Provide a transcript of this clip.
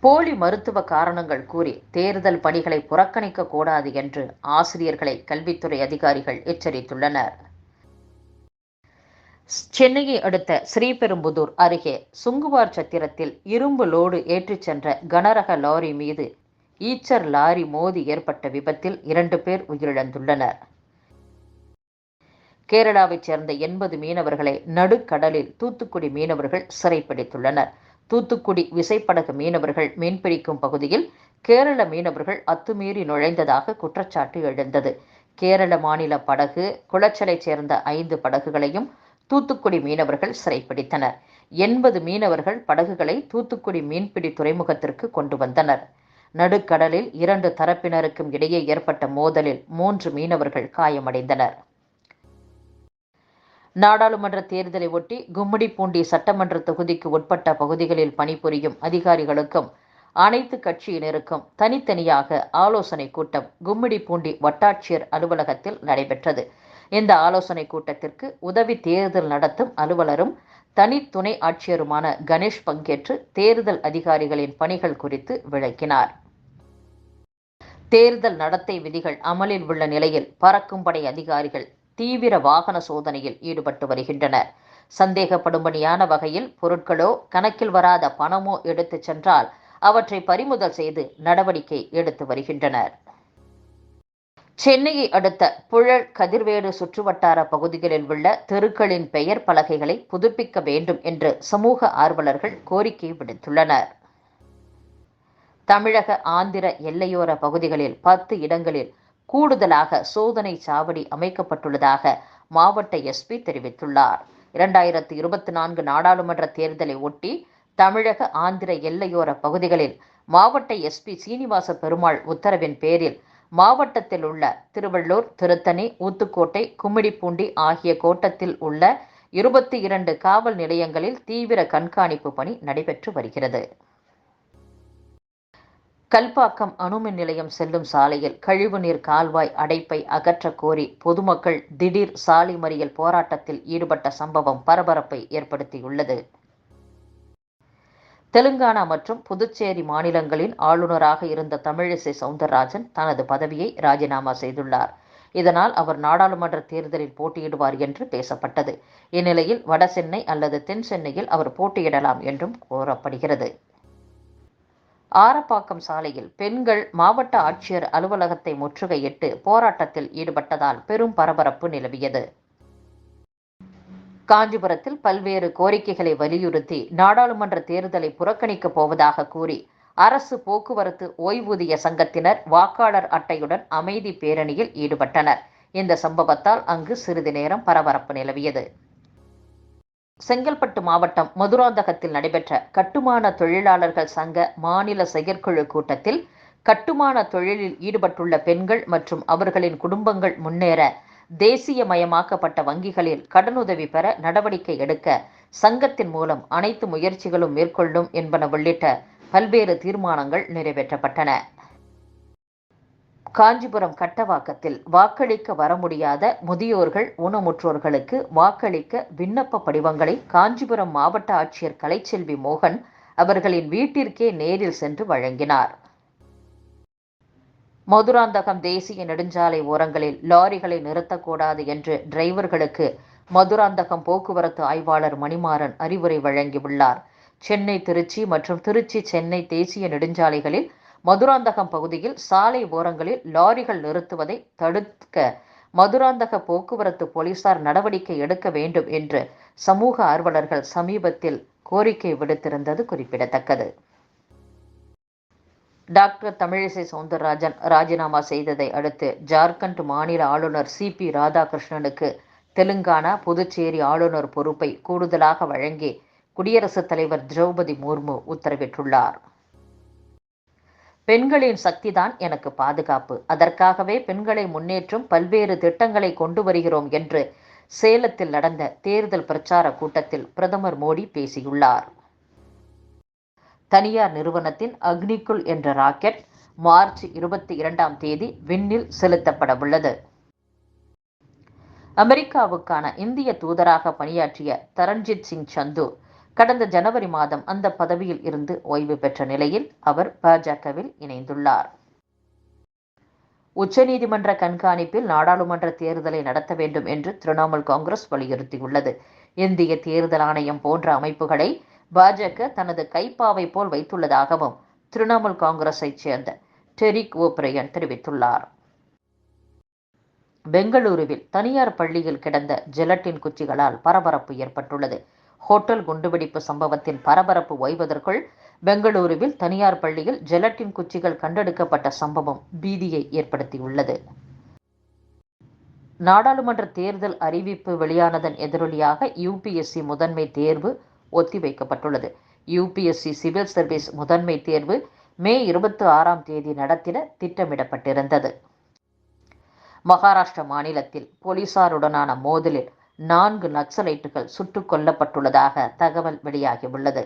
போலி மருத்துவ காரணங்கள் கூறி தேர்தல் பணிகளை புறக்கணிக்க கூடாது என்று ஆசிரியர்களை கல்வித்துறை அதிகாரிகள் எச்சரித்துள்ளனர். சென்னையை அடுத்த ஸ்ரீபெரும்புதூர் அருகே சுங்குவார் சத்திரத்தில் இரும்பு லோடு ஏற்றிச் சென்ற கனரக லாரி மீது ஈச்சர் லாரி மோதி ஏற்பட்ட விபத்தில் 2 பேர் உயிரிழந்துள்ளனர். கேரளாவைச் சேர்ந்த 80 மீனவர்களை நடுக்கடலில் தூத்துக்குடி மீனவர்கள் சிறைப்பிடித்துள்ளனர். தூத்துக்குடி விசைப்படகு மீனவர்கள் மீன்பிடிக்கும் பகுதியில் கேரள மீனவர்கள் அத்துமீறி நுழைந்ததாக குற்றச்சாட்டு எழுந்தது. கேரள மாநில படகு குளச்சலைச் சேர்ந்த 5 படகுகளையும் தூத்துக்குடி மீனவர்கள் சிறைப்பிடித்தனர். 80 மீனவர்கள் படகுகளை தூத்துக்குடி மீன்பிடி துறைமுகத்திற்கு கொண்டு வந்தனர். நடுக்கடலில் 2 தரப்பினருக்கும் இடையே ஏற்பட்ட மோதலில் 3 மீனவர்கள் காயமடைந்தனர். நாடாளுமன்ற தேர்தலை ஒட்டி கும்மிடிப்பூண்டி சட்டமன்ற தொகுதிக்கு உட்பட்ட பகுதிகளில் பணிபுரியும் அதிகாரிகளுக்கும் அனைத்து கட்சியினருக்கும் தனித்தனியாக ஆலோசனை கூட்டம் கும்மிடிப்பூண்டி வட்டாட்சியர் அலுவலகத்தில் நடைபெற்றது. இந்த ஆலோசனை கூட்டத்திற்கு உதவி தேர்தல் நடத்தும் அலுவலரும் தனி துணை ஆட்சியருமான கணேஷ் பங்கேற்று தேர்தல் அதிகாரிகளின் பணிகள் குறித்து விளக்கினார். தேர்தல் நடத்தை விதிகள் அமலில் உள்ள நிலையில் பறக்கும் படை அதிகாரிகள் தீவிர வாகன சோதனையில் ஈடுபட்டு வருகின்றனர். சந்தேகப்படும்படியான வகையில் பொருட்களோ கணக்கில் வராத பணமோ எடுத்துச் சென்றால் அவற்றை பறிமுதல் செய்து நடவடிக்கை எடுத்து வருகின்றனர். சென்னையை அடுத்த புழல் கதிர்வேடு சுற்றுவட்டார பகுதிகளில் உள்ள தெருக்களின் பெயர் பலகைகளை புதுப்பிக்க வேண்டும் என்று சமூக ஆர்வலர்கள் கோரிக்கை விடுத்துள்ளனர். தமிழக ஆந்திர எல்லையோர பகுதிகளில் 10 இடங்களில் கூடுதலாக சோதனை சாவடி அமைக்கப்பட்டுள்ளதாக மாவட்ட எஸ்பி தெரிவித்துள்ளார். 2024 நாடாளுமன்ற தேர்தலை ஒட்டி தமிழக ஆந்திர எல்லையோர பகுதிகளில் மாவட்ட எஸ்பி சீனிவாச பெருமாள் உத்தரவின் பேரில் மாவட்டத்தில் உள்ள திருவள்ளூர், திருத்தணி, ஊத்துக்கோட்டை, கும்மிடிப்பூண்டி ஆகிய கோட்டத்தில் உள்ள 22 காவல் நிலையங்களில் தீவிர கண்காணிப்பு பணி நடைபெற்று வருகிறது. கல்பாக்கம் அணுமின் நிலையம் செல்லும் சாலையில் கழிவுநீர் கால்வாய் அடைப்பை அகற்ற கோரி பொதுமக்கள் திடீர் சாலை மறியல் போராட்டத்தில் ஈடுபட்ட சம்பவம் பரபரப்பை ஏற்படுத்தியுள்ளது. தெலுங்கானா மற்றும் புதுச்சேரி மாநிலங்களின் ஆளுநராக இருந்த தமிழிசை சவுந்தரராஜன் தனது பதவியை ராஜினாமா செய்துள்ளார். இதனால் அவர் நாடாளுமன்ற தேர்தலில் போட்டியிடுவார் என்று பேசப்பட்டது. இந்நிலையில் வட சென்னை அல்லது தென் சென்னையில் அவர் போட்டியிடலாம் என்றும் கூறப்படுகிறது. ஆரப்பாக்கம் சாலையில் பெண்கள் மாவட்ட ஆட்சியர் அலுவலகத்தை முற்றுகையிட்டு போராட்டத்தில் ஈடுபட்டதால் பெரும் பரபரப்பு நிலவியது. காஞ்சிபுரத்தில் பல்வேறு கோரிக்கைகளை வலியுறுத்தி நாடாளுமன்ற தேர்தலை புறக்கணிக்கப் போவதாக கூறி அரசு போக்குவரத்து ஓய்வூதிய சங்கத்தினர் வாக்காளர் அட்டையுடன் அமைதி பேரணியில் ஈடுபட்டனர். இந்த சம்பவத்தால் அங்கு சிறிது நேரம் பரபரப்பு நிலவியது. செங்கல்பட்டு மாவட்டம் மதுராந்தகத்தில் நடைபெற்ற கட்டுமான தொழிலாளர்கள் சங்க மாநில செயற்குழு கூட்டத்தில் கட்டுமான தொழிலில் ஈடுபட்டுள்ள பெண்கள் மற்றும் அவர்களின் குடும்பங்கள் முன்னேற தேசியமயமாக்கப்பட்ட வங்கிகளில் கடனுதவி பெற நடவடிக்கை எடுக்க சங்கத்தின் மூலம் அனைத்து முயற்சிகளும் மேற்கொள்ளும் என்பன உள்ளிட்ட பல்வேறு தீர்மானங்கள் நிறைவேற்றப்பட்டன. காஞ்சிபுரம் கட்டவாக்கத்தில் வாக்களிக்க வர முடியாத முதியோர்கள், ஊனமுற்றோர்களுக்கு வாக்களிக்க விண்ணப்ப படிவங்களை காஞ்சிபுரம் மாவட்ட ஆட்சியர் கலைச்செல்வி மோகன் அவர்களின் வீட்டிற்கே நேரில் சென்று வழங்கினார். மதுராந்தகம் தேசிய நெடுஞ்சாலை ஓரங்களில் லாரிகளை நிறுத்தக்கூடாது என்று டிரைவர்களுக்கு மதுராந்தகம் போக்குவரத்து ஆய்வாளர் மணிமாறன் அறிவுரை வழங்கியுள்ளார். சென்னை திருச்சி மற்றும் திருச்சி சென்னை தேசிய நெடுஞ்சாலைகளில் மதுராந்தகம் பகுதியில் சாலை ஓரங்களில் லாரிகள் நிறுத்துவதை தடுக்க மதுராந்தக போக்குவரத்து போலீசார் நடவடிக்கை எடுக்க வேண்டும் என்று சமூக ஆர்வலர்கள் சமீபத்தில் கோரிக்கை விடுத்திருந்தது குறிப்பிடத்தக்கது. டாக்டர் தமிழிசை சவுந்தரராஜன் ராஜினாமா செய்ததை அடுத்து ஜார்க்கண்ட் மாநில ஆளுநர் CP ராதாகிருஷ்ணனுக்கு தெலுங்கானா, புதுச்சேரி ஆளுநர் பொறுப்பை கூடுதலாக வழங்கி குடியரசுத் தலைவர் திரௌபதி முர்மு உத்தரவிட்டுள்ளார். பெண்களின் சக்திதான் எனக்கு பாதுகாப்பு, அதற்காகவே பெண்களை முன்னேற்றும் பல்வேறு திட்டங்களை கொண்டு வருகிறோம் என்று சேலத்தில் நடந்த தேர்தல் பிரச்சார கூட்டத்தில் பிரதமர் மோடி பேசியுள்ளார். தனியார் நிறுவனத்தின் அக்னிகுல் என்ற ராக்கெட் மார்ச் 22ஆம் தேதி விண்ணில் செலுத்தப்பட உள்ளது. அமெரிக்காவுக்கான இந்திய தூதராக பணியாற்றிய தரண்ஜித் சிங் சந்து கடந்த ஜனவரி மாதம் அந்த பதவியில் இருந்து ஓய்வு பெற்ற நிலையில் அவர் பாஜகவில் இணைந்துள்ளார். உச்சநீதிமன்ற கண்காணிப்பில் நாடாளுமன்ற தேர்தலை நடத்த வேண்டும் என்று திரிணாமுல் காங்கிரஸ் வலியுறுத்தியுள்ளது. இந்திய தேர்தல் ஆணையம் போன்ற அமைப்புகளை பாஜக தனது கைப்பாவை போல் வைத்துள்ளதாகவும் திரிணாமுல் காங்கிரஸைச் சேர்ந்த டெரிக் ஓபிரையன் தெரிவித்துள்ளார். பெங்களூருவில் தனியார் பள்ளியில் கிடந்த ஜெலட்டின் குச்சிகளால் பரபரப்பு ஏற்பட்டுள்ளது. ஹோட்டல் குண்டுவெடிப்பு சம்பவத்தின் பரபரப்பு ஓய்வதற்குள் பெங்களூருவில் தனியார் பள்ளியில் ஜெலட்டின் குச்சிகள் கண்டெடுக்கப்பட்ட சம்பவம் பீதியை ஏற்படுத்தியுள்ளது. நாடாளுமன்ற தேர்தல் அறிவிப்பு வெளியானதன் எதிரொலியாக யுபிஎஸ்சி முதன்மை தேர்வு ஒத்திவைக்கப்பட்டுள்ளது. யுபிஎஸ்சி சிவில் சர்வீஸ் முதன்மை தேர்வு மே 26ஆம் தேதி நடத்திட திட்டமிடப்பட்டிருந்தது. மகாராஷ்டிரா மாநிலத்தில் போலீசாருடனான மோதலில் 4 நக்சலைட்டுகள் சுட்டுக் கொல்லப்பட்டுள்ளதாக தகவல் வெளியாகியுள்ளது.